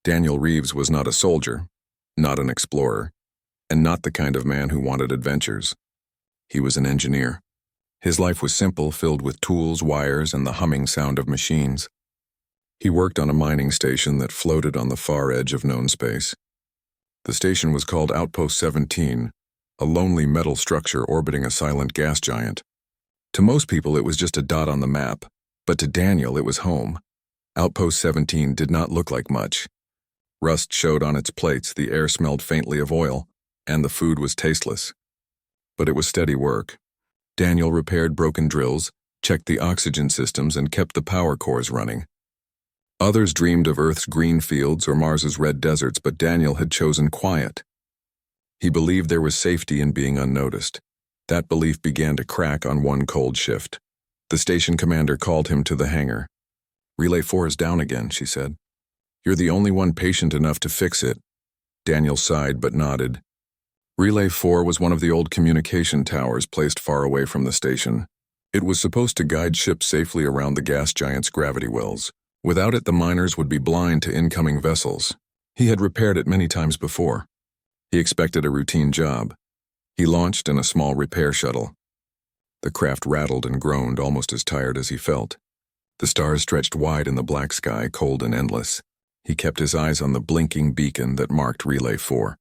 Daniel Reeves was not a soldier, not an explorer, and not the kind of man who wanted adventures. He was an engineer. His life was simple, filled with tools, wires, and the humming sound of machines. He worked on a mining station that floated on the far edge of known space. The station was called Outpost 17, a lonely metal structure orbiting a silent gas giant. To most people, it was just a dot on the map, but to Daniel, it was home. Outpost 17 did not look like much. Rust showed on its plates, the air smelled faintly of oil, and the food was tasteless. But it was steady work. Daniel repaired broken drills, checked the oxygen systems, and kept the power cores running. Others dreamed of Earth's green fields or Mars's red deserts, but Daniel had chosen quiet. He believed there was safety in being unnoticed. That belief began to crack on one cold shift. The station commander called him to the hangar. "Relay 4 is down again," she said. "You're the only one patient enough to fix it." Daniel sighed but nodded. Relay 4 was one of the old communication towers placed far away from the station. It was supposed to guide ships safely around the gas giant's gravity wells. Without it, the miners would be blind to incoming vessels. He had repaired it many times before. He expected a routine job. He launched in a small repair shuttle. The craft rattled and groaned, almost as tired as he felt. The stars stretched wide in the black sky, cold and endless. He kept his eyes on the blinking beacon that marked Relay 4.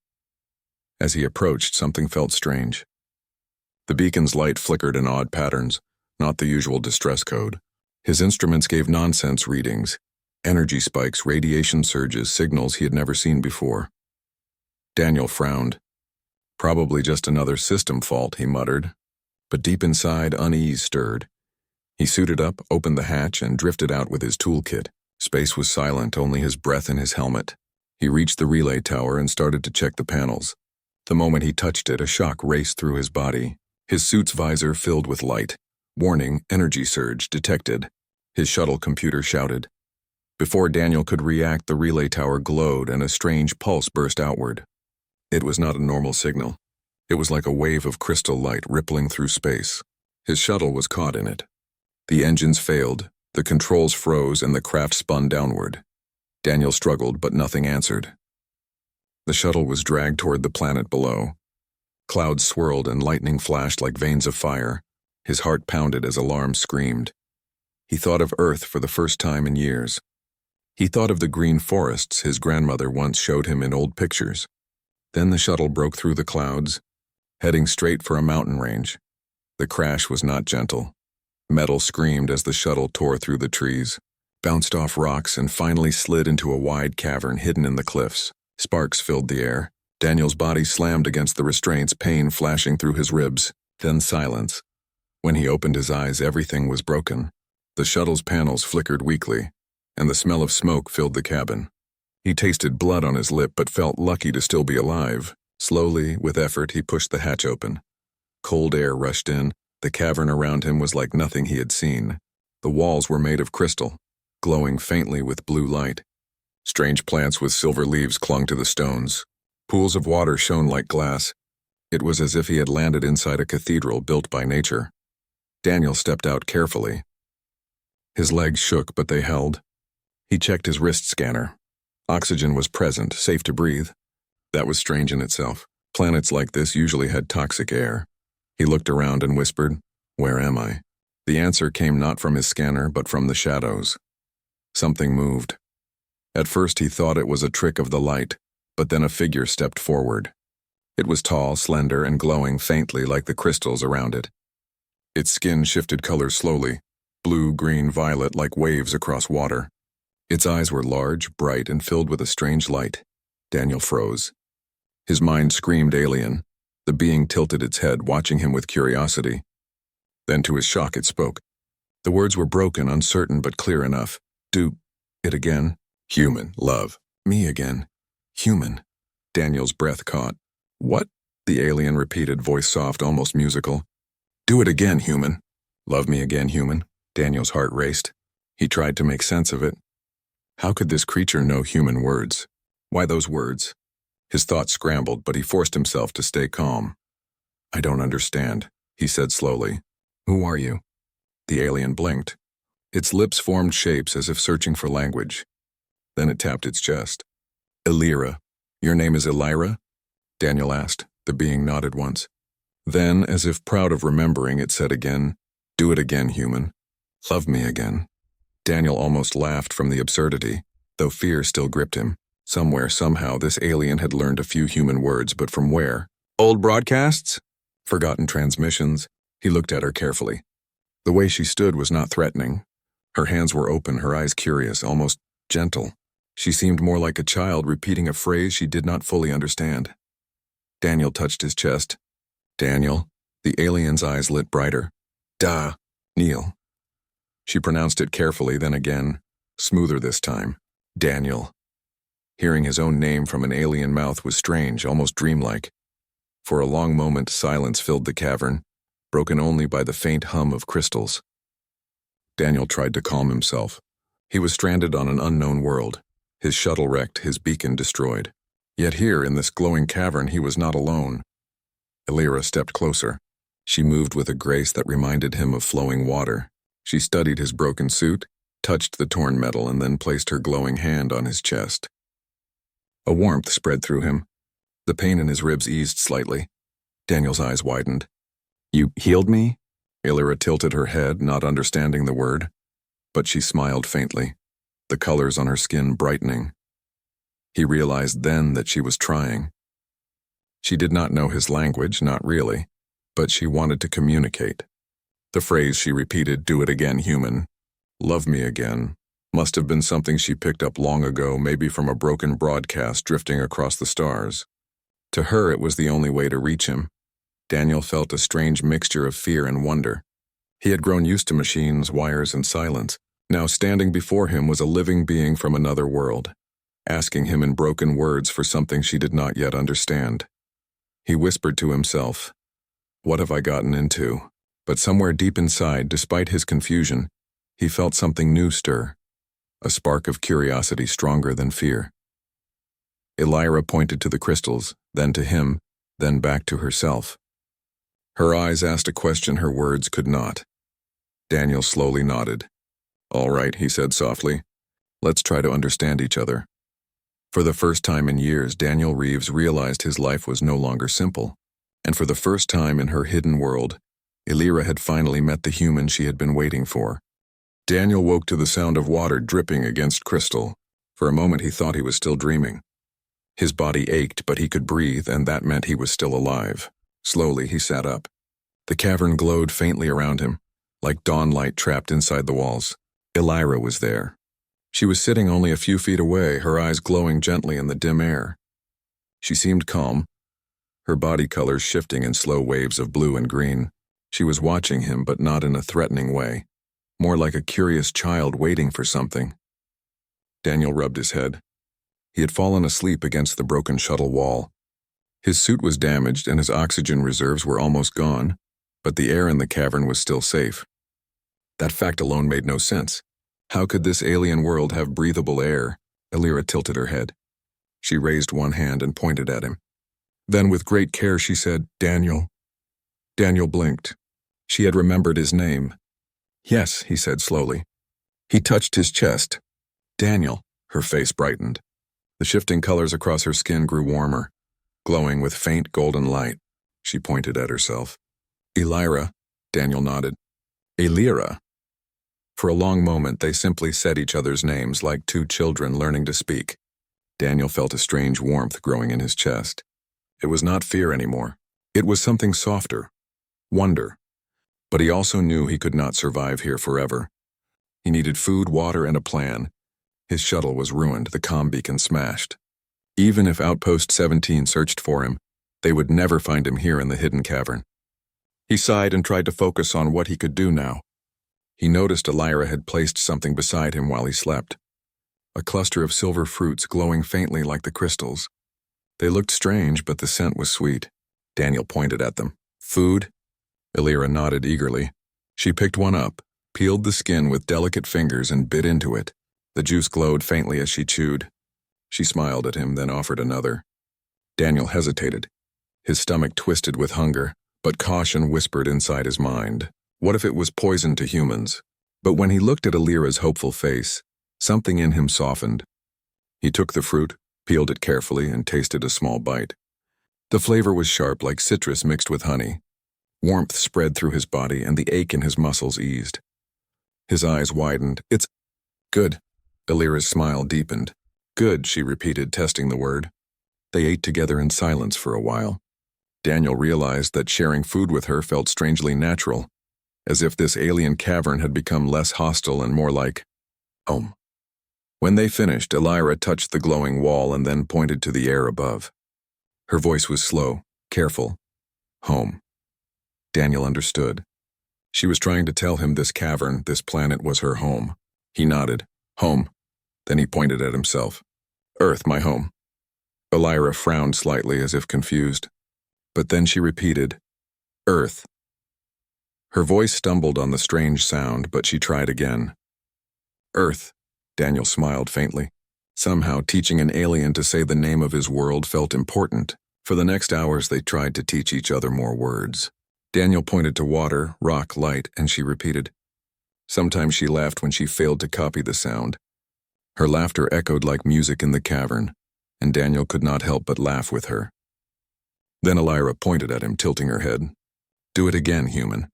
As he approached, something felt strange. The beacon's light flickered in odd patterns, not the usual distress code. His instruments gave nonsense readings, energy spikes, radiation surges, signals he had never seen before. Daniel frowned. "Probably just another system fault," he muttered. But deep inside, unease stirred. He suited up, opened the hatch, and drifted out with his toolkit. Space was silent, only his breath in his helmet. He reached the relay tower and started to check the panels. The moment he touched it, a shock raced through his body. His suit's visor filled with light. "Warning, energy surge detected," his shuttle computer shouted. Before Daniel could react, the relay tower glowed and a strange pulse burst outward. It was not a normal signal. It was like a wave of crystal light rippling through space. His shuttle was caught in it. The engines failed, the controls froze, and the craft spun downward. Daniel struggled, but nothing answered. The shuttle was dragged toward the planet below. Clouds swirled and lightning flashed like veins of fire. His heart pounded as alarm screamed. He thought of Earth for the first time in years. He thought of the green forests his grandmother once showed him in old pictures. Then the shuttle broke through the clouds, heading straight for a mountain range. The crash was not gentle. Metal screamed as the shuttle tore through the trees, bounced off rocks, and finally slid into a wide cavern hidden in the cliffs. Sparks filled the air. Daniel's body slammed against the restraints, pain flashing through his ribs. Then silence. When he opened his eyes, everything was broken. The shuttle's panels flickered weakly, and the smell of smoke filled the cabin. He tasted blood on his lip, but felt lucky to still be alive. Slowly, with effort, he pushed the hatch open. Cold air rushed in. The cavern around him was like nothing he had seen. The walls were made of crystal, glowing faintly with blue light. Strange plants with silver leaves clung to the stones. Pools of water shone like glass. It was as if he had landed inside a cathedral built by nature. Daniel stepped out carefully. His legs shook, but they held. He checked his wrist scanner. Oxygen was present, safe to breathe. That was strange in itself. Planets like this usually had toxic air. He looked around and whispered, "Where am I?" The answer came not from his scanner, but from the shadows. Something moved. At first he thought it was a trick of the light, but then a figure stepped forward. It was tall, slender, and glowing faintly like the crystals around it. Its skin shifted colors slowly, blue, green, violet, like waves across water. Its eyes were large, bright, and filled with a strange light. Daniel froze. His mind screamed alien. The being tilted its head, watching him with curiosity. Then to his shock it spoke. The words were broken, uncertain, but clear enough. "Do it again." "Human, love. Me again. Human." Daniel's breath caught. "What?" the alien repeated, voice soft, almost musical. "Do it again, human." "Love me again, human." Daniel's heart raced. He tried to make sense of it. How could this creature know human words? Why those words? His thoughts scrambled, but he forced himself to stay calm. "I don't understand," he said slowly. "Who are you?" The alien blinked. Its lips formed shapes as if searching for language. Then it tapped its chest. Elira. Your name is Elira? Daniel asked. The being nodded once. Then, as if proud of remembering, it said again, Do it again, human. Love me again. Daniel almost laughed from the absurdity, though fear still gripped him. Somewhere, somehow, this alien had learned a few human words, but from where? Old broadcasts? Forgotten transmissions? He looked at her carefully. The way she stood was not threatening. Her hands were open, her eyes curious, almost gentle. She seemed more like a child repeating a phrase she did not fully understand. Daniel touched his chest. Daniel. The alien's eyes lit brighter. Da. Neil. She pronounced it carefully, then again, smoother this time. Daniel. Hearing his own name from an alien mouth was strange, almost dreamlike. For a long moment, silence filled the cavern, broken only by the faint hum of crystals. Daniel tried to calm himself. He was stranded on an unknown world, his shuttle wrecked, his beacon destroyed. Yet here, in this glowing cavern, he was not alone. Elira stepped closer. She moved with a grace that reminded him of flowing water. She studied his broken suit, touched the torn metal, and then placed her glowing hand on his chest. A warmth spread through him. The pain in his ribs eased slightly. Daniel's eyes widened. You healed me? Elira tilted her head, not understanding the word. But she smiled faintly, the colors on her skin brightening. He realized then that she was trying. She did not know his language, not really, but she wanted to communicate. The phrase she repeated, Do it again, human. Love me again. Must have been something she picked up long ago, maybe from a broken broadcast drifting across the stars. To her, it was the only way to reach him. Daniel felt a strange mixture of fear and wonder. He had grown used to machines, wires, and silence. Now standing before him was a living being from another world, asking him in broken words for something she did not yet understand. He whispered to himself, What have I gotten into? But somewhere deep inside, despite his confusion, he felt something new stir. A spark of curiosity stronger than fear. Elira pointed to the crystals, then to him, then back to herself. Her eyes asked a question her words could not. Daniel slowly nodded. All right, he said softly. Let's try to understand each other. For the first time in years, Daniel Reeves realized his life was no longer simple. And for the first time in her hidden world, Elira had finally met the human she had been waiting for. Daniel woke to the sound of water dripping against crystal. For a moment he thought he was still dreaming. His body ached, but he could breathe, and that meant he was still alive. Slowly he sat up. The cavern glowed faintly around him, like dawn light trapped inside the walls. Elira was there. She was sitting only a few feet away, her eyes glowing gently in the dim air. She seemed calm, her body colors shifting in slow waves of blue and green. She was watching him, but not in a threatening way. More like a curious child waiting for something. Daniel rubbed his head. He had fallen asleep against the broken shuttle wall. His suit was damaged and his oxygen reserves were almost gone, but the air in the cavern was still safe. That fact alone made no sense. How could this alien world have breathable air? Elira tilted her head. She raised one hand and pointed at him. Then with great care she said, Daniel. Daniel blinked. She had remembered his name. Yes, he said slowly. He touched his chest. Daniel. Her face brightened. The shifting colors across her skin grew warmer, glowing with faint golden light. She pointed at herself. Elira. Daniel nodded. Elira. For a long moment they simply said each other's names like two children learning to speak. Daniel felt a strange warmth growing in his chest. It was not fear anymore. It was something softer. Wonder. But he also knew he could not survive here forever. He needed food, water, and a plan. His shuttle was ruined, the comm beacon smashed. Even if Outpost 17 searched for him, they would never find him here in the hidden cavern. He sighed and tried to focus on what he could do now. He noticed Elira had placed something beside him while he slept. A cluster of silver fruits glowing faintly like the crystals. They looked strange, but the scent was sweet. Daniel pointed at them. Food? Elira nodded eagerly. She picked one up, peeled the skin with delicate fingers and bit into it. The juice glowed faintly as she chewed. She smiled at him, then offered another. Daniel hesitated. His stomach twisted with hunger, but caution whispered inside his mind. What if it was poison to humans? But when he looked at Elira's hopeful face, something in him softened. He took the fruit, peeled it carefully, and tasted a small bite. The flavor was sharp like citrus mixed with honey. Warmth spread through his body, and the ache in his muscles eased. His eyes widened. "It's good." Elira's smile deepened. "Good," she repeated, testing the word. They ate together in silence for a while. Daniel realized that sharing food with her felt strangely natural, as if this alien cavern had become less hostile and more like home. When they finished, Elira touched the glowing wall and then pointed to the air above. Her voice was slow, careful. Home. Daniel understood. She was trying to tell him this cavern, this planet, was her home. He nodded. Home. Then he pointed at himself. Earth, my home. Elira frowned slightly as if confused. But then she repeated, Earth. Her voice stumbled on the strange sound, but she tried again. Earth. Daniel smiled faintly. Somehow, teaching an alien to say the name of his world felt important. For the next hours, they tried to teach each other more words. Daniel pointed to water, rock, light, and she repeated. Sometimes she laughed when she failed to copy the sound. Her laughter echoed like music in the cavern, and Daniel could not help but laugh with her. Then Elira pointed at him, tilting her head. Do it again, human.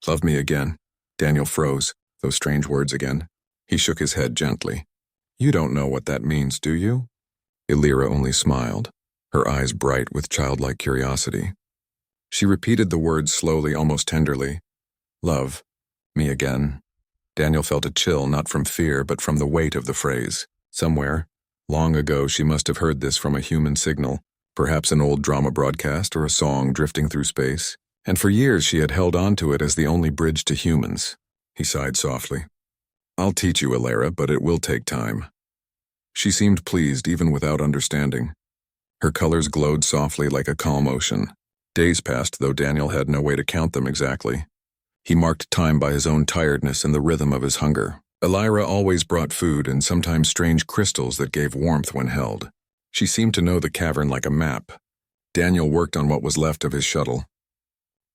Love me again. Daniel froze, those strange words again. He shook his head gently. You don't know what that means, do you? Elira only smiled, her eyes bright with childlike curiosity. She repeated the words slowly, almost tenderly. Love me again. Daniel felt a chill, not from fear, but from the weight of the phrase. Somewhere, long ago, she must have heard this from a human signal, perhaps an old drama broadcast or a song drifting through space, and for years she had held on to it as the only bridge to humans. He sighed softly. I'll teach you, Elira, but it will take time. She seemed pleased, even without understanding. Her colors glowed softly like a calm ocean. Days passed, though Daniel had no way to count them exactly. He marked time by his own tiredness and the rhythm of his hunger. Elira always brought food and sometimes strange crystals that gave warmth when held. She seemed to know the cavern like a map. Daniel worked on what was left of his shuttle.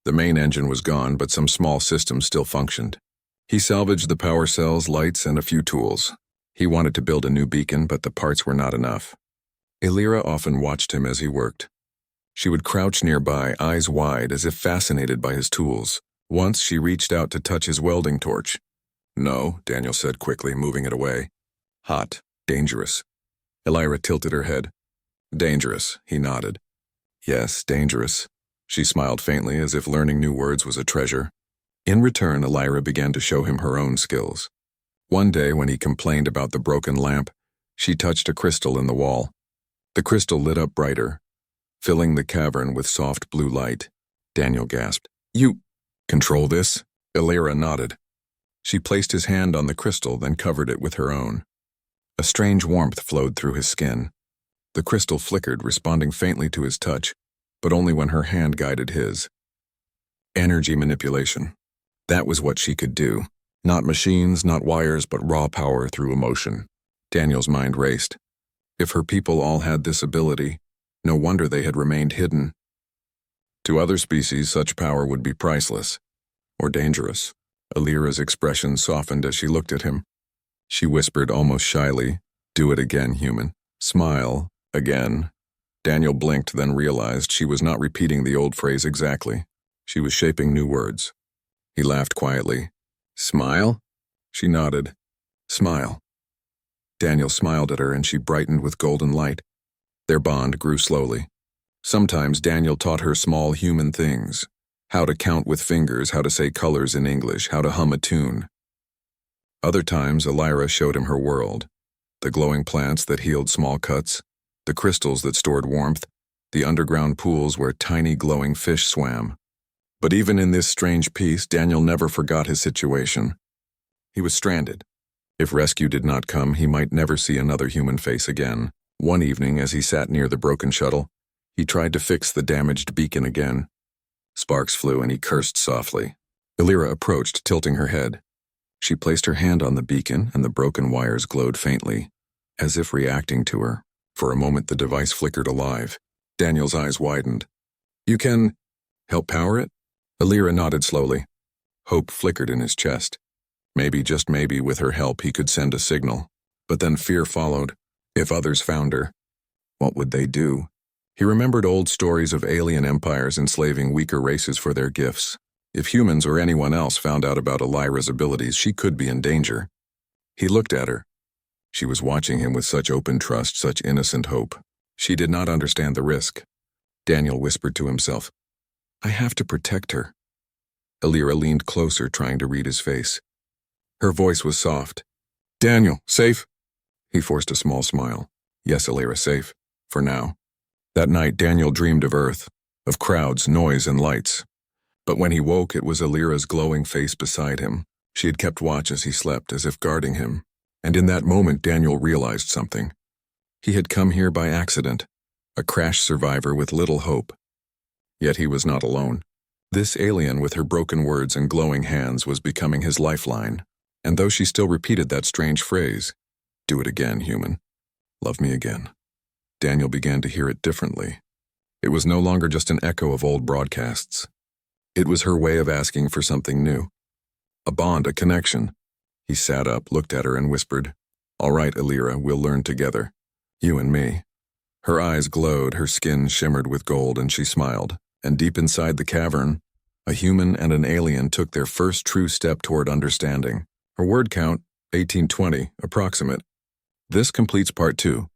The main engine was gone, but some small systems still functioned. He salvaged the power cells, lights, and a few tools. He wanted to build a new beacon, but the parts were not enough. Elira often watched him as he worked. She would crouch nearby, eyes wide, as if fascinated by his tools. Once she reached out to touch his welding torch. No, Daniel said quickly, moving it away. Hot, dangerous. Elira tilted her head. Dangerous, he nodded. Yes, dangerous. She smiled faintly, as if learning new words was a treasure. In return, Elira began to show him her own skills. One day, when he complained about the broken lamp, she touched a crystal in the wall. The crystal lit up brighter, filling the cavern with soft blue light. Daniel gasped. You control this? Elira nodded. She placed his hand on the crystal, then covered it with her own. A strange warmth flowed through his skin. The crystal flickered, responding faintly to his touch, but only when her hand guided his. Energy manipulation. That was what she could do. Not machines, not wires, but raw power through emotion. Daniel's mind raced. If her people all had this ability, no wonder they had remained hidden. To other species, such power would be priceless. Or dangerous. Elira's expression softened as she looked at him. She whispered almost shyly, Do it again, human. Smile, again. Daniel blinked, then realized she was not repeating the old phrase exactly. She was shaping new words. He laughed quietly. Smile? She nodded. Smile. Daniel smiled at her, and she brightened with golden light. Their bond grew slowly. Sometimes Daniel taught her small human things. How to count with fingers, how to say colors in English, how to hum a tune. Other times, Elira showed him her world. The glowing plants that healed small cuts, the crystals that stored warmth, the underground pools where tiny glowing fish swam. But even in this strange piece, Daniel never forgot his situation. He was stranded. If rescue did not come, he might never see another human face again. One evening, as he sat near the broken shuttle, he tried to fix the damaged beacon again. Sparks flew and he cursed softly. Elira approached, tilting her head. She placed her hand on the beacon and the broken wires glowed faintly, as if reacting to her. For a moment the device flickered alive. Daniel's eyes widened. You can help power it? Elira nodded slowly. Hope flickered in his chest. Maybe, just maybe, with her help he could send a signal. But then fear followed. If others found her? What would they do? He remembered old stories of alien empires enslaving weaker races for their gifts. If humans or anyone else found out about Elira's abilities, she could be in danger. He looked at her. She was watching him with such open trust, such innocent hope. She did not understand the risk. Daniel whispered to himself, "I have to protect her." Elira leaned closer, trying to read his face. Her voice was soft. "Daniel, safe?" He forced a small smile. "Yes, Elira, safe. For now." That night, Daniel dreamed of Earth, of crowds, noise, and lights. But when he woke, it was Elira's glowing face beside him. She had kept watch as he slept, as if guarding him. And in that moment, Daniel realized something. He had come here by accident, a crash survivor with little hope. Yet he was not alone. This alien with her broken words and glowing hands was becoming his lifeline. And though she still repeated that strange phrase, "Do it again, human. Love me again," Daniel began to hear it differently. It was no longer just an echo of old broadcasts. It was her way of asking for something new. A bond, a connection. He sat up, looked at her, and whispered, "All right, Elira, we'll learn together. You and me." Her eyes glowed, her skin shimmered with gold, and she smiled. And deep inside the cavern, a human and an alien took their first true step toward understanding. Her word count, 1820, approximate. This completes part 2.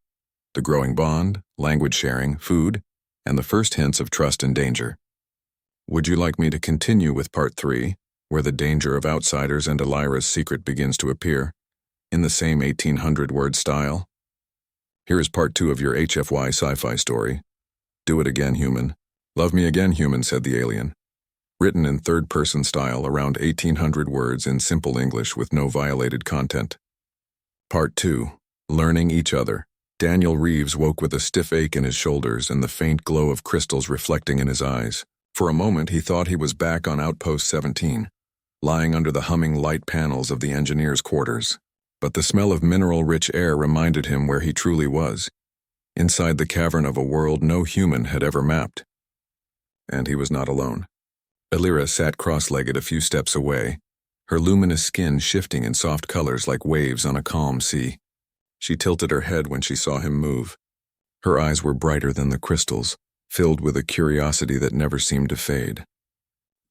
The growing bond, language sharing, food, and the first hints of trust and danger. Would you like me to continue with part 3, where the danger of outsiders and Elira's secret begins to appear, in the same 1800-word style? Here is part 2 of your HFY sci-fi story. Do it again, human. Love me again, human, said the alien. Written in third-person style, around 1800 words in simple English with no violated content. Part 2. Learning each other. Daniel Reeves woke with a stiff ache in his shoulders and the faint glow of crystals reflecting in his eyes. For a moment, he thought he was back on Outpost 17, lying under the humming light panels of the engineers' quarters. But the smell of mineral-rich air reminded him where he truly was, inside the cavern of a world no human had ever mapped. And he was not alone. Elira sat cross-legged a few steps away, her luminous skin shifting in soft colors like waves on a calm sea. She tilted her head when she saw him move. Her eyes were brighter than the crystals, filled with a curiosity that never seemed to fade.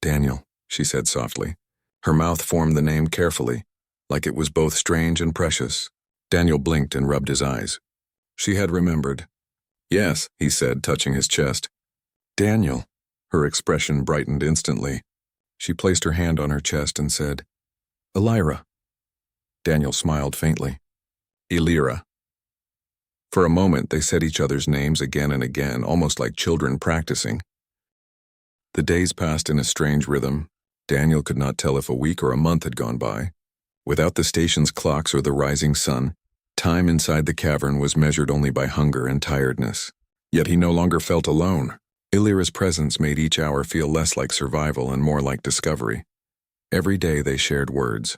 "Daniel," she said softly. Her mouth formed the name carefully, like it was both strange and precious. Daniel blinked and rubbed his eyes. She had remembered. "Yes," he said, touching his chest. "Daniel." Her expression brightened instantly. She placed her hand on her chest and said, "Elira." Daniel smiled faintly. "Elira." For a moment, they said each other's names again and again, almost like children practicing. The days passed in a strange rhythm. Daniel could not tell if a week or a month had gone by. Without the station's clocks or the rising sun, time inside the cavern was measured only by hunger and tiredness. Yet he no longer felt alone. Elira's presence made each hour feel less like survival and more like discovery. Every day they shared words.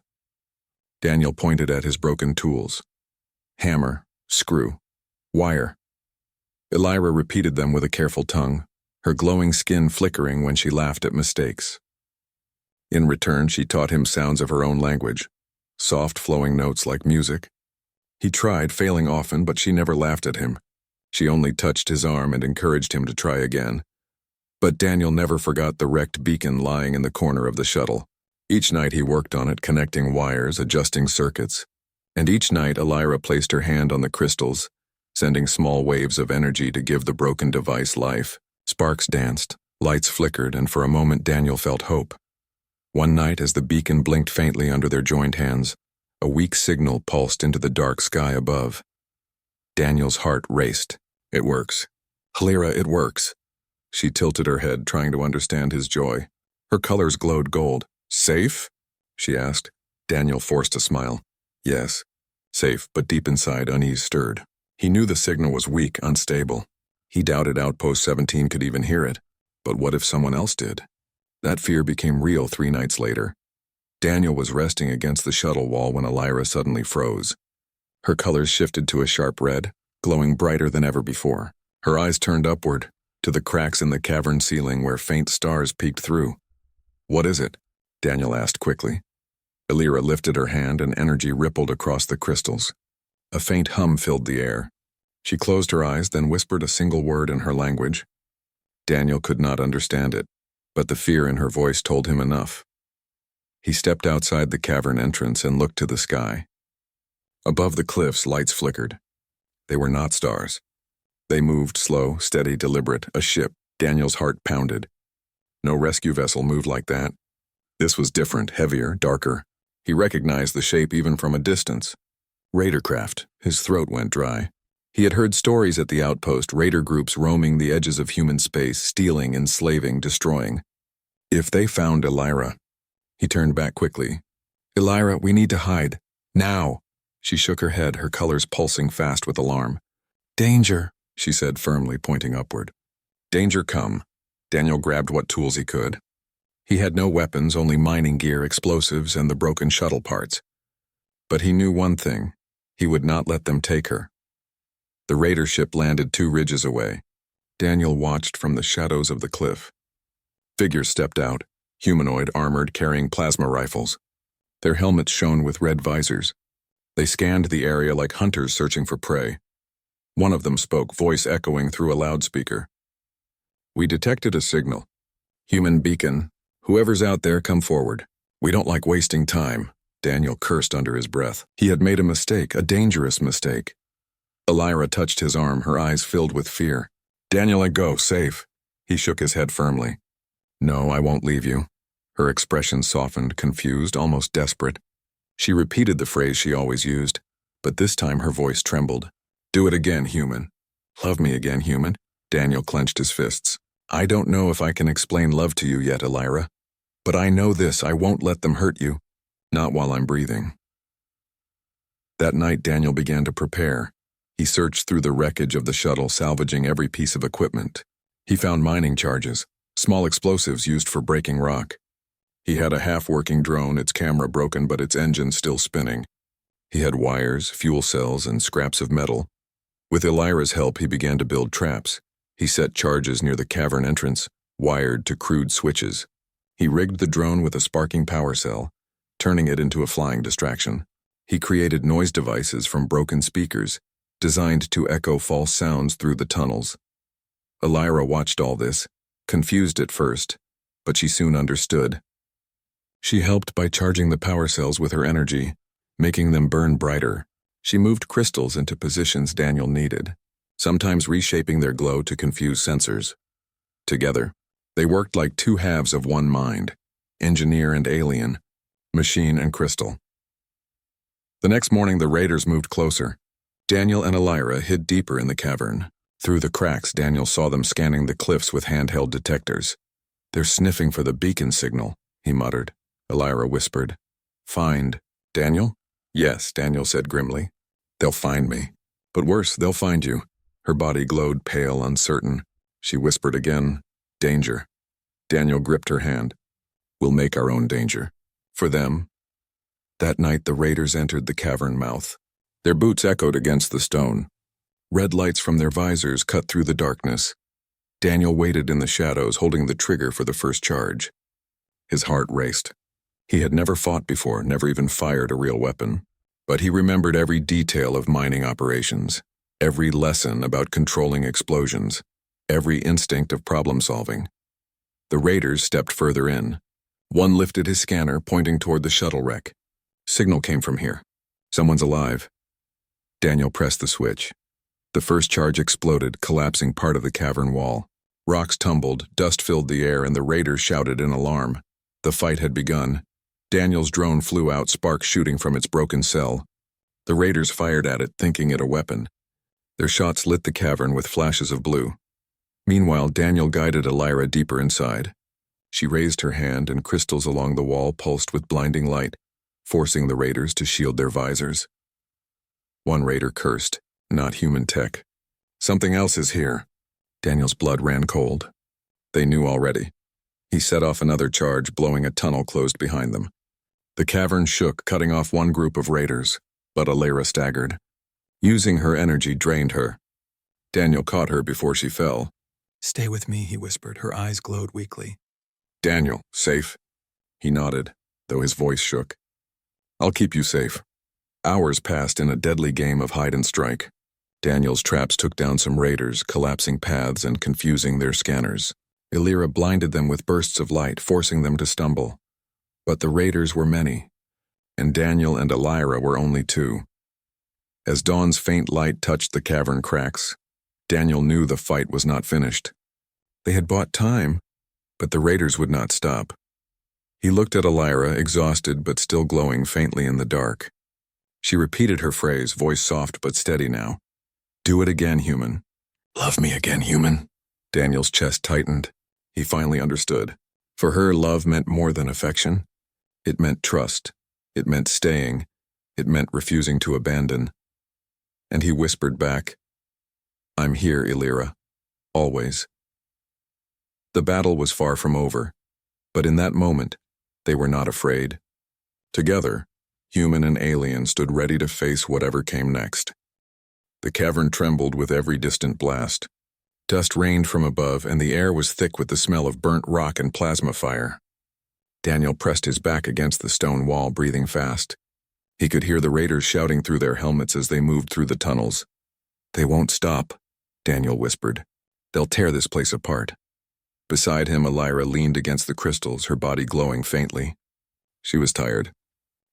Daniel pointed at his broken tools. Hammer, screw, wire. Elira repeated them with a careful tongue, her glowing skin flickering when she laughed at mistakes. In return, she taught him sounds of her own language, soft flowing notes like music. He tried, failing often, but she never laughed at him. She only touched his arm and encouraged him to try again. But Daniel never forgot the wrecked beacon lying in the corner of the shuttle. Each night he worked on it, connecting wires, adjusting circuits. And each night Elira placed her hand on the crystals, sending small waves of energy to give the broken device life. Sparks danced, lights flickered, and for a moment Daniel felt hope. One night, as the beacon blinked faintly under their joined hands, a weak signal pulsed into the dark sky above. Daniel's heart raced. "It works. Elira, it works." She tilted her head, trying to understand his joy. Her colors glowed gold. "Safe?" she asked. Daniel forced a smile. "Yes, safe," but deep inside unease stirred. He knew the signal was weak, unstable. He doubted Outpost 17 could even hear it. But what if someone else did? That fear became real 3 nights later. Daniel was resting against the shuttle wall when Elira suddenly froze. Her colors shifted to a sharp red, glowing brighter than ever before. Her eyes turned upward, to the cracks in the cavern ceiling where faint stars peeked through. "What is it?" Daniel asked quickly. Elira lifted her hand and energy rippled across the crystals. A faint hum filled the air. She closed her eyes, then whispered a single word in her language. Daniel could not understand it, but the fear in her voice told him enough. He stepped outside the cavern entrance and looked to the sky. Above the cliffs, lights flickered. They were not stars. They moved slow, steady, deliberate, a ship. Daniel's heart pounded. No rescue vessel moved like that. This was different, heavier, darker. He recognized the shape even from a distance. Raider craft. His throat went dry. He had heard stories at the outpost, raider groups roaming the edges of human space, stealing, enslaving, destroying. If they found Elira... He turned back quickly. "Elira, we need to hide. Now!" She shook her head, her colors pulsing fast with alarm. "Danger," she said firmly, pointing upward. Danger come. Daniel grabbed what tools he could. He had no weapons, only mining gear, explosives, and the broken shuttle parts. But he knew one thing. He would not let them take her. The raider ship landed 2 ridges away. Daniel watched from the shadows of the cliff. Figures stepped out, humanoid, armored, carrying plasma rifles. Their helmets shone with red visors. They scanned the area like hunters searching for prey. One of them spoke, voice echoing through a loudspeaker. "We detected a signal. Human beacon. Whoever's out there, come forward. We don't like wasting time." Daniel cursed under his breath. He had made a mistake, a dangerous mistake. Elira touched his arm, her eyes filled with fear. "Daniel, I go, safe." He shook his head firmly. "No, I won't leave you." Her expression softened, confused, almost desperate. She repeated the phrase she always used, but this time her voice trembled. "Do it again, human." "Love me again, human." Daniel clenched his fists. "I don't know if I can explain love to you yet, Elira. But I know this, I won't let them hurt you. Not while I'm breathing." That night, Daniel began to prepare. He searched through the wreckage of the shuttle, salvaging every piece of equipment. He found mining charges, small explosives used for breaking rock. He had a half-working drone, its camera broken but its engine still spinning. He had wires, fuel cells, and scraps of metal. With Elira's help, he began to build traps. He set charges near the cavern entrance, wired to crude switches. He rigged the drone with a sparking power cell, turning it into a flying distraction. He created noise devices from broken speakers, designed to echo false sounds through the tunnels. Elira watched all this, confused at first, but she soon understood. She helped by charging the power cells with her energy, making them burn brighter. She moved crystals into positions Daniel needed, sometimes reshaping their glow to confuse sensors. Together, they worked like 2 halves of one mind, engineer and alien, machine and crystal. The next morning, the raiders moved closer. Daniel and Elira hid deeper in the cavern. Through the cracks, Daniel saw them scanning the cliffs with handheld detectors. "They're sniffing for the beacon signal," he muttered. Elira whispered. "Find Daniel?" "Yes," Daniel said grimly. "They'll find me. But worse, they'll find you." Her body glowed pale, uncertain. She whispered again, "Danger." Daniel gripped her hand. "We'll make our own danger. For them." That night, the raiders entered the cavern mouth. Their boots echoed against the stone. Red lights from their visors cut through the darkness. Daniel waited in the shadows, holding the trigger for the first charge. His heart raced. He had never fought before, never even fired a real weapon. But he remembered every detail of mining operations, every lesson about controlling explosions, every instinct of problem-solving. The raiders stepped further in. One lifted his scanner, pointing toward the shuttle wreck. "Signal came from here. Someone's alive." Daniel pressed the switch. The first charge exploded, collapsing part of the cavern wall. Rocks tumbled, dust filled the air, and the raiders shouted in alarm. The fight had begun. Daniel's drone flew out, sparks shooting from its broken cell. The raiders fired at it, thinking it a weapon. Their shots lit the cavern with flashes of blue. Meanwhile, Daniel guided Elira deeper inside. She raised her hand, and crystals along the wall pulsed with blinding light, forcing the raiders to shield their visors. One raider cursed, "Not human tech. Something else is here." Daniel's blood ran cold. They knew already. He set off another charge, blowing a tunnel closed behind them. The cavern shook, cutting off one group of raiders, but Elira staggered. Using her energy drained her. Daniel caught her before she fell. "Stay with me," he whispered. Her eyes glowed weakly. "Daniel, safe?" He nodded, though his voice shook. "I'll keep you safe." Hours passed in a deadly game of hide and strike. Daniel's traps took down some raiders, collapsing paths and confusing their scanners. Illyra blinded them with bursts of light, forcing them to stumble. But the raiders were many, and Daniel and Illyra were only two. As dawn's faint light touched the cavern cracks, Daniel knew the fight was not finished. They had bought time, but the raiders would not stop. He looked at Illyra, exhausted but still glowing faintly in the dark. She repeated her phrase, voice soft but steady now. "Do it again, human." "Love me again, human." Daniel's chest tightened. He finally understood. For her, love meant more than affection. It meant trust. It meant staying. It meant refusing to abandon. And he whispered back, "I'm here, Illyra. Always." The battle was far from over, but in that moment, they were not afraid. Together, human and alien stood ready to face whatever came next. The cavern trembled with every distant blast. Dust rained from above, and the air was thick with the smell of burnt rock and plasma fire. Daniel pressed his back against the stone wall, breathing fast. He could hear the raiders shouting through their helmets as they moved through the tunnels. "They won't stop," Daniel whispered. "They'll tear this place apart." Beside him, Illyra leaned against the crystals, her body glowing faintly. She was tired.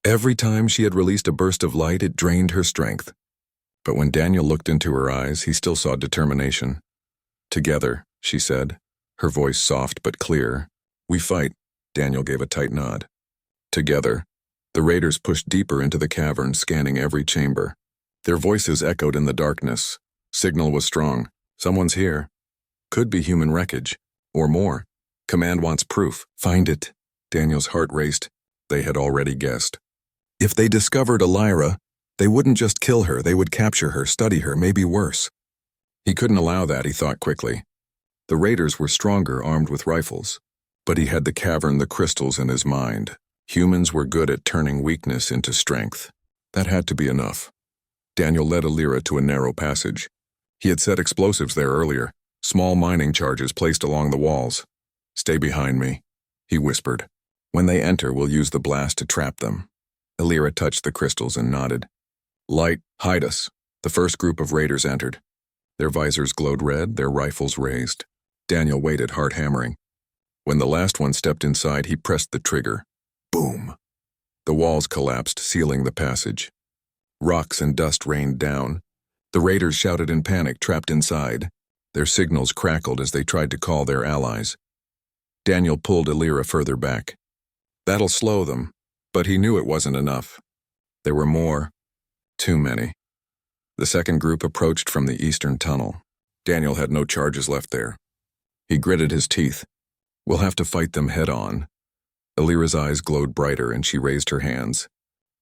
Every time she had released a burst of light, it drained her strength. But when Daniel looked into her eyes, he still saw determination. "Together," she said, her voice soft but clear. "We fight." Daniel gave a tight nod. Together. The raiders pushed deeper into the cavern, scanning every chamber. Their voices echoed in the darkness. Signal was strong. "Someone's here." Could be human wreckage. Or more. "Command wants proof." "Find it." Daniel's heart raced. They had already guessed. If they discovered Illyra, they wouldn't just kill her, they would capture her, study her, maybe worse. He couldn't allow that, he thought quickly. The raiders were stronger, armed with rifles. But he had the cavern, the crystals in his mind. Humans were good at turning weakness into strength. That had to be enough. Daniel led Illyra to a narrow passage. He had set explosives there earlier, small mining charges placed along the walls. "Stay behind me," he whispered. "When they enter, we'll use the blast to trap them." Illyra touched the crystals and nodded. "Light, hide us." The first group of raiders entered. Their visors glowed red, their rifles raised. Daniel waited, heart hammering. When the last one stepped inside, he pressed the trigger. Boom! The walls collapsed, sealing the passage. Rocks and dust rained down. The raiders shouted in panic, trapped inside. Their signals crackled as they tried to call their allies. Daniel pulled Illyra further back. That'll slow them, but he knew it wasn't enough. There were more. Too many. The second group approached from the eastern tunnel. Daniel had no charges left there. He gritted his teeth. "We'll have to fight them head-on." Illyra's eyes glowed brighter and she raised her hands.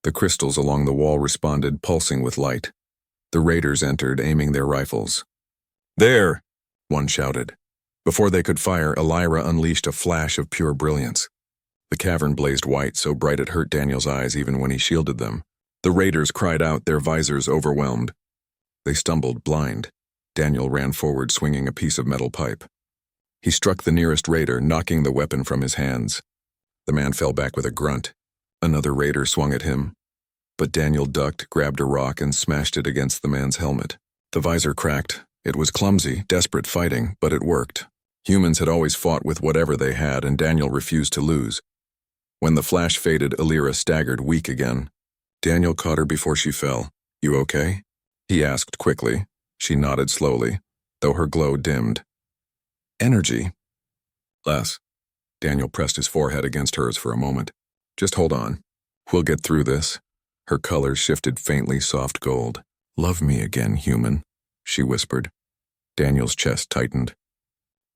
The crystals along the wall responded, pulsing with light. The raiders entered, aiming their rifles. "There!" one shouted. Before they could fire, Illyra unleashed a flash of pure brilliance. The cavern blazed white, so bright it hurt Daniel's eyes even when he shielded them. The raiders cried out, their visors overwhelmed. They stumbled, blind. Daniel ran forward, swinging a piece of metal pipe. He struck the nearest raider, knocking the weapon from his hands. The man fell back with a grunt. Another raider swung at him. But Daniel ducked, grabbed a rock, and smashed it against the man's helmet. The visor cracked. It was clumsy, desperate fighting, but it worked. Humans had always fought with whatever they had, and Daniel refused to lose. When the flash faded, Illyra staggered, weak again. Daniel caught her before she fell. "You okay?" he asked quickly. She nodded slowly, though her glow dimmed. "Energy." "Less." Daniel pressed his forehead against hers for a moment. "Just hold on. We'll get through this." Her color shifted faintly, soft gold. "Love me again, human," she whispered. Daniel's chest tightened.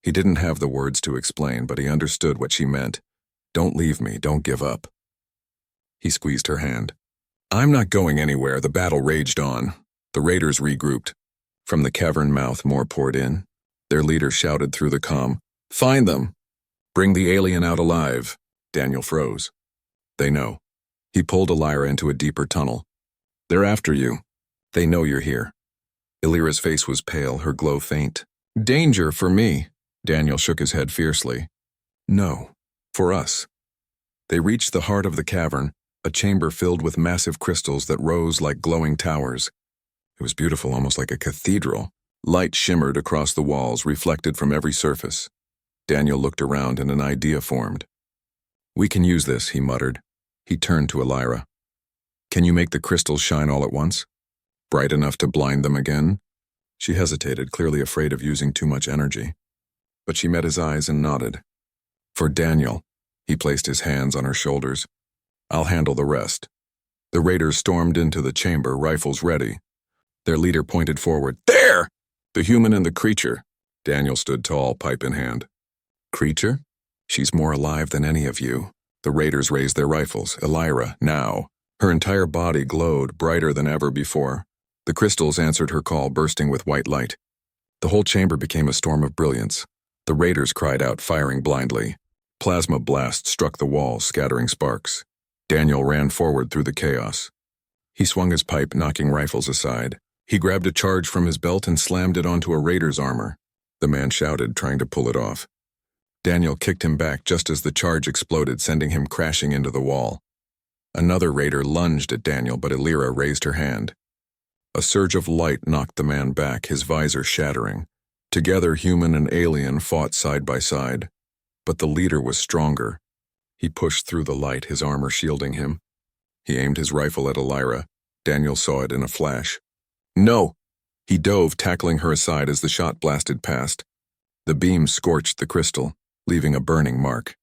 He didn't have the words to explain, but he understood what she meant. "Don't leave me, don't give up." He squeezed her hand. "I'm not going anywhere." The battle raged on. The raiders regrouped. From the cavern mouth, more poured in. Their leader shouted through the comm, "Find them! Bring the alien out alive." Daniel froze. "They know." He pulled Illyra into a deeper tunnel. "They're after you. They know you're here." Illyra's face was pale, her glow faint. "Danger for me." Daniel shook his head fiercely. "No, for us." They reached the heart of the cavern, a chamber filled with massive crystals that rose like glowing towers. It was beautiful, almost like a cathedral. Light shimmered across the walls, reflected from every surface. Daniel looked around and an idea formed. "We can use this," he muttered. He turned to Elira. "Can you make the crystals shine all at once? Bright enough to blind them again?" She hesitated, clearly afraid of using too much energy. But she met his eyes and nodded. "For Daniel." He placed his hands on her shoulders. "I'll handle the rest." The raiders stormed into the chamber, rifles ready. Their leader pointed forward. "There! The human and the creature." Daniel stood tall, pipe in hand. "Creature? She's more alive than any of you." The raiders raised their rifles. Elira, now. Her entire body glowed, brighter than ever before. The crystals answered her call, bursting with white light. The whole chamber became a storm of brilliance. The raiders cried out, firing blindly. Plasma blasts struck the walls, scattering sparks. Daniel ran forward through the chaos. He swung his pipe, knocking rifles aside. He grabbed a charge from his belt and slammed it onto a raider's armor. The man shouted, trying to pull it off. Daniel kicked him back just as the charge exploded, sending him crashing into the wall. Another raider lunged at Daniel, but Elira raised her hand. A surge of light knocked the man back, his visor shattering. Together, human and alien fought side by side. But the leader was stronger. He pushed through the light, his armor shielding him. He aimed his rifle at Elira. Daniel saw it in a flash. "No!" He dove, tackling her aside as the shot blasted past. The beam scorched the crystal, leaving a burning mark.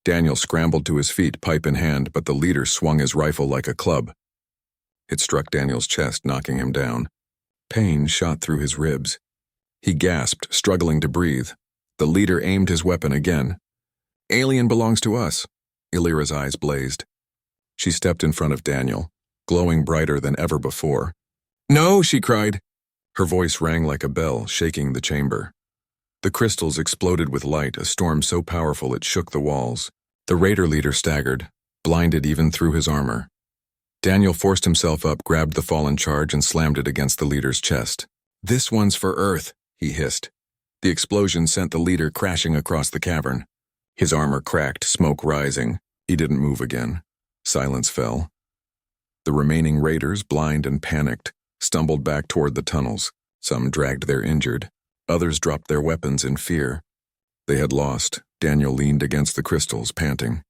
Daniel scrambled to his feet, pipe in hand, but the leader swung his rifle like a club. It struck Daniel's chest, knocking him down. Pain shot through his ribs. He gasped, struggling to breathe. The leader aimed his weapon again. "Alien belongs to us." Elira's eyes blazed. She stepped in front of Daniel, glowing brighter than ever before. "No!" she cried. Her voice rang like a bell, shaking the chamber. The crystals exploded with light, a storm so powerful it shook the walls. The raider leader staggered, blinded even through his armor. Daniel forced himself up, grabbed the fallen charge, and slammed it against the leader's chest. "This one's for Earth," he hissed. The explosion sent the leader crashing across the cavern. His armor cracked, smoke rising. He didn't move again. Silence fell. The remaining raiders, blind and panicked, stumbled back toward the tunnels. Some dragged their injured. Others dropped their weapons in fear. They had lost. Daniel leaned against the crystals, panting.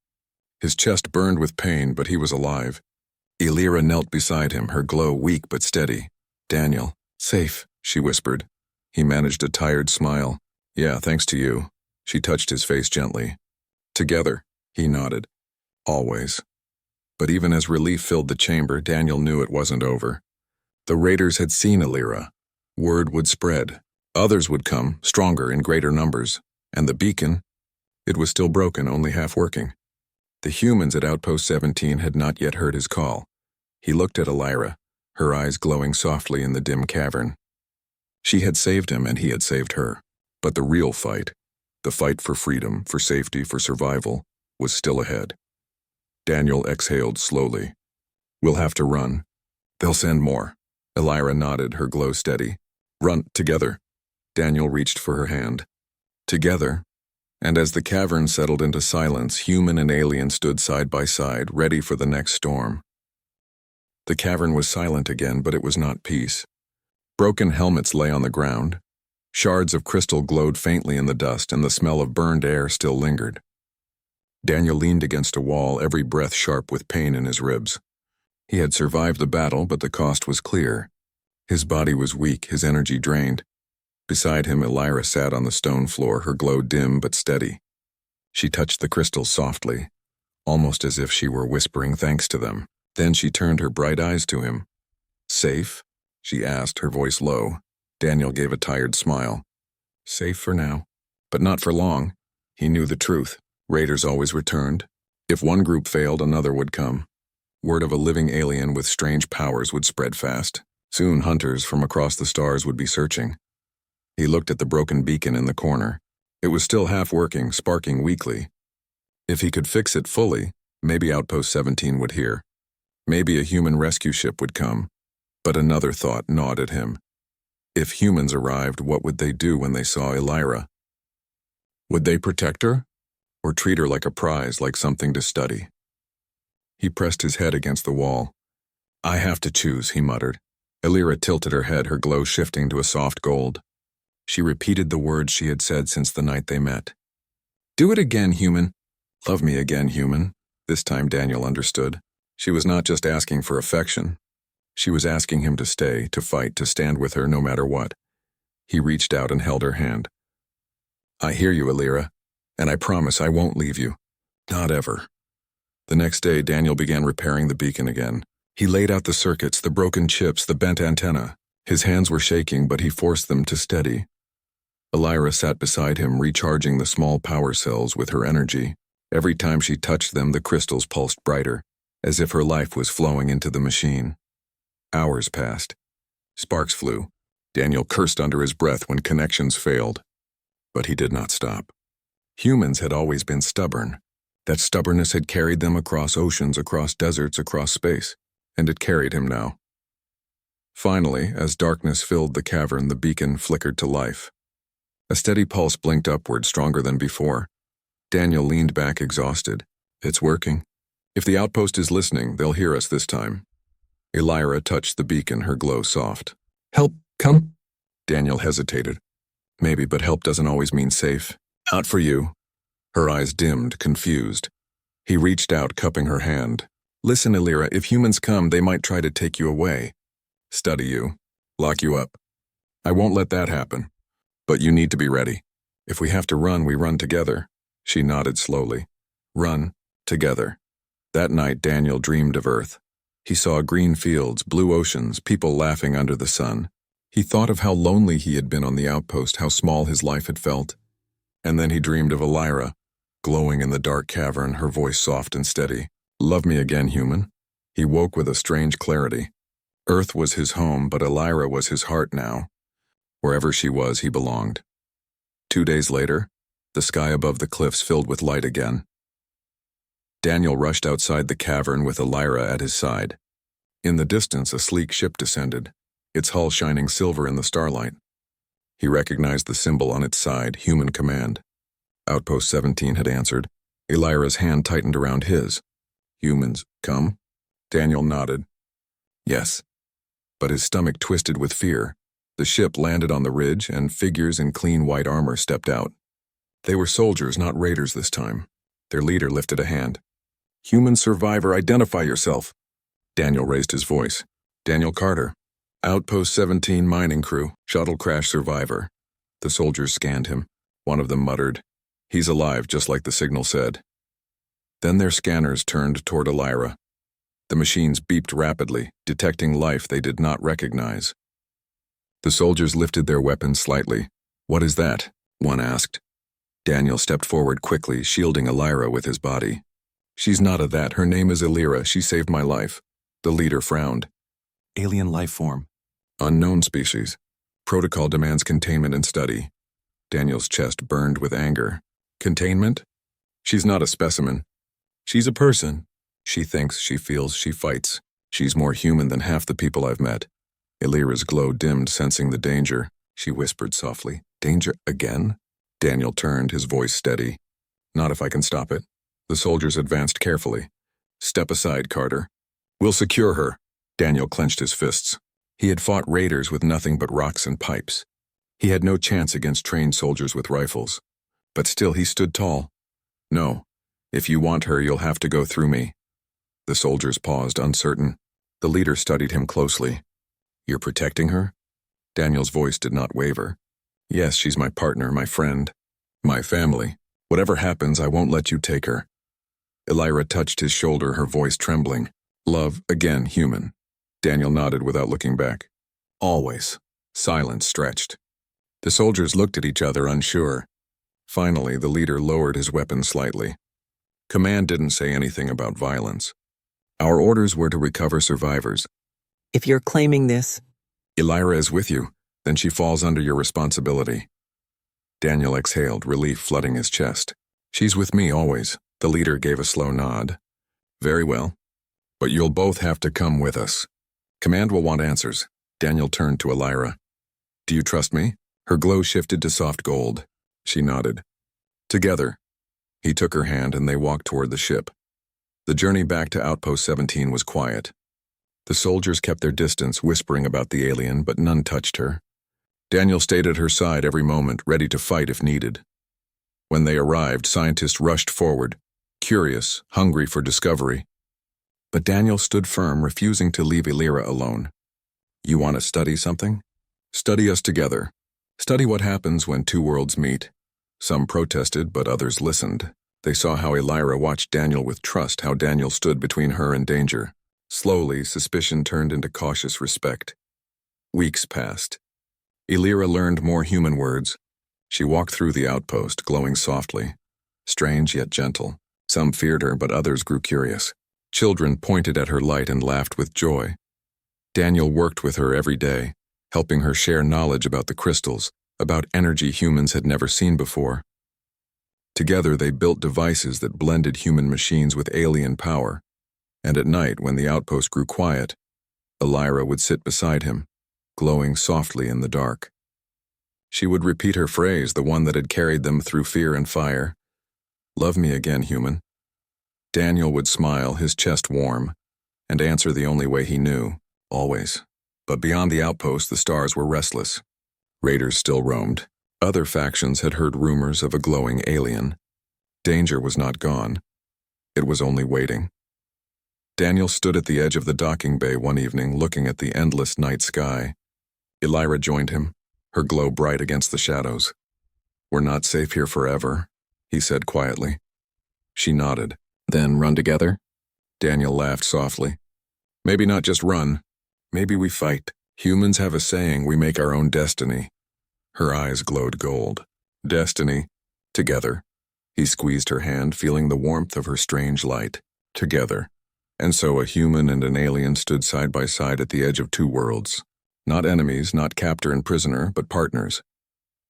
His chest burned with pain, but he was alive. Elira knelt beside him, her glow weak but steady. "Daniel, safe," she whispered. He managed a tired smile. "Yeah, thanks to you." She touched his face gently. "Together," he nodded. "Always." But even as relief filled the chamber, Daniel knew it wasn't over. The raiders had seen Elira. Word would spread. Others would come, stronger, in greater numbers. And the beacon? It was still broken, only half working. The humans at Outpost 17 had not yet heard his call. He looked at Elira, her eyes glowing softly in the dim cavern. She had saved him, and he had saved her. But the real fight, the fight for freedom, for safety, for survival, was still ahead. Daniel exhaled slowly. "We'll have to run. They'll send more." Elira nodded, her glow steady. "Run, together." Daniel reached for her hand. Together. And as the cavern settled into silence, human and alien stood side by side, ready for the next storm. The cavern was silent again, but it was not peace. Broken helmets lay on the ground. Shards of crystal glowed faintly in the dust, and the smell of burned air still lingered. Daniel leaned against a wall, every breath sharp with pain in his ribs. He had survived the battle, but the cost was clear. His body was weak, his energy drained. Beside him, Elira sat on the stone floor, her glow dim but steady. She touched the crystals softly, almost as if she were whispering thanks to them. Then she turned her bright eyes to him. "Safe?" she asked, her voice low. Daniel gave a tired smile. "Safe for now, but not for long." He knew the truth. Raiders always returned. If one group failed, another would come. Word of a living alien with strange powers would spread fast. Soon hunters from across the stars would be searching. He looked at the broken beacon in the corner. It was still half working, sparking weakly. If he could fix it fully, maybe Outpost 17 would hear. Maybe a human rescue ship would come. But another thought gnawed at him. If humans arrived, what would they do when they saw Elira? Would they protect her? Or treat her like a prize, like something to study? He pressed his head against the wall. "I have to choose," he muttered. Elira tilted her head, her glow shifting to a soft gold. She repeated the words she had said since the night they met. Do it again, human. Love me again, human. This time Daniel understood. She was not just asking for affection. She was asking him to stay, to fight, to stand with her no matter what. He reached out and held her hand. I hear you, Elira, and I promise I won't leave you. Not ever. The next day, Daniel began repairing the beacon again. He laid out the circuits, the broken chips, the bent antenna. His hands were shaking, but he forced them to steady. Elira sat beside him, recharging the small power cells with her energy. Every time she touched them, the crystals pulsed brighter, as if her life was flowing into the machine. Hours passed. Sparks flew. Daniel cursed under his breath when connections failed. But he did not stop. Humans had always been stubborn. That stubbornness had carried them across oceans, across deserts, across space, and it carried him now. Finally, as darkness filled the cavern, the beacon flickered to life. A steady pulse blinked upward, stronger than before. Daniel leaned back, exhausted. It's working. If the outpost is listening, they'll hear us this time. Elira touched the beacon, her glow soft. Help, come? Daniel hesitated. Maybe, but help doesn't always mean safe. Not for you. Her eyes dimmed, confused. He reached out, cupping her hand. Listen, Elira, if humans come, they might try to take you away. Study you. Lock you up. I won't let that happen. But you need to be ready. If we have to run, we run together. She nodded slowly. Run, together. That night, Daniel dreamed of Earth. He saw green fields, blue oceans, people laughing under the sun. He thought of how lonely he had been on the outpost, how small his life had felt. And then he dreamed of Elira, glowing in the dark cavern, her voice soft and steady. Love me again, human. He woke with a strange clarity. Earth was his home, but Elira was his heart now. Wherever she was, he belonged. 2 days later, the sky above the cliffs filled with light again. Daniel rushed outside the cavern with Elira at his side. In the distance, a sleek ship descended, its hull shining silver in the starlight. He recognized the symbol on its side, Human Command. Outpost 17 had answered. Elira's hand tightened around his. Humans, come? Daniel nodded. Yes. But his stomach twisted with fear. The ship landed on the ridge, and figures in clean white armor stepped out. They were soldiers, not raiders this time. Their leader lifted a hand. Human survivor, identify yourself. Daniel raised his voice. Daniel Carter. Outpost 17 mining crew, shuttle crash survivor. The soldiers scanned him. One of them muttered, He's alive, just like the signal said. Then their scanners turned toward Elira. The machines beeped rapidly, detecting life they did not recognize. The soldiers lifted their weapons slightly. What is that? One asked. Daniel stepped forward quickly, shielding Elira with his body. She's not a that. Her name is Elira. She saved my life. The leader frowned. Alien life form. Unknown species. Protocol demands containment and study. Daniel's chest burned with anger. Containment? She's not a specimen. She's a person. She thinks, she feels, she fights. She's more human than half the people I've met. Elira's glow dimmed, sensing the danger. She whispered softly, Danger again? Daniel turned, his voice steady. Not if I can stop it. The soldiers advanced carefully. Step aside, Carter. We'll secure her. Daniel clenched his fists. He had fought raiders with nothing but rocks and pipes. He had no chance against trained soldiers with rifles. But still he stood tall. No. If you want her, you'll have to go through me. The soldiers paused, uncertain. The leader studied him closely. You're protecting her? Daniel's voice did not waver. Yes, she's my partner, my friend, my family. Whatever happens, I won't let you take her. Elira touched his shoulder, her voice trembling. Love, again, human. Daniel nodded without looking back. Always. Silence stretched. The soldiers looked at each other, unsure. Finally, the leader lowered his weapon slightly. Command didn't say anything about violence. Our orders were to recover survivors. If you're claiming this, Elira is with you, then she falls under your responsibility. Daniel exhaled, relief flooding his chest. She's with me always. The leader gave a slow nod. Very well. But you'll both have to come with us. Command will want answers. Daniel turned to Elira. Do you trust me? Her glow shifted to soft gold. She nodded. Together. He took her hand and they walked toward the ship. The journey back to Outpost 17 was quiet. The soldiers kept their distance, whispering about the alien, but none touched her. Daniel stayed at her side every moment, ready to fight if needed. When they arrived, scientists rushed forward, curious, hungry for discovery. But Daniel stood firm, refusing to leave Illyra alone. "You want to study something? Study us together. Study what happens when two worlds meet." Some protested, but others listened. They saw how Illyra watched Daniel with trust, how Daniel stood between her and danger. Slowly, suspicion turned into cautious respect. Weeks passed. Illyra learned more human words. She walked through the outpost, glowing softly, strange yet gentle. Some feared her, but others grew curious. Children pointed at her light and laughed with joy. Daniel worked with her every day, helping her share knowledge about the crystals, about energy humans had never seen before. Together they built devices that blended human machines with alien power, and at night, when the outpost grew quiet, Illyra would sit beside him, glowing softly in the dark. She would repeat her phrase, the one that had carried them through fear and fire. "Love me again, human." Daniel would smile, his chest warm, and answer the only way he knew, always. But beyond the outpost, the stars were restless. Raiders still roamed. Other factions had heard rumors of a glowing alien. Danger was not gone. It was only waiting. Daniel stood at the edge of the docking bay one evening, looking at the endless night sky. Illyra joined him, her glow bright against the shadows. "We're not safe here forever," he said quietly. She nodded. "Then run together?" Daniel laughed softly. "Maybe not just run. Maybe we fight. Humans have a saying, we make our own destiny." Her eyes glowed gold. "Destiny. Together." He squeezed her hand, feeling the warmth of her strange light. Together. And so a human and an alien stood side by side at the edge of two worlds. Not enemies, not captor and prisoner, but partners.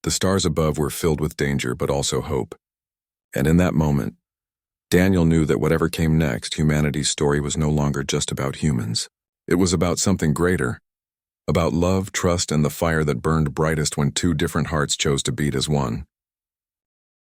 The stars above were filled with danger, but also hope. And in that moment, Daniel knew that whatever came next, humanity's story was no longer just about humans. It was about something greater. About love, trust, and the fire that burned brightest when two different hearts chose to beat as one.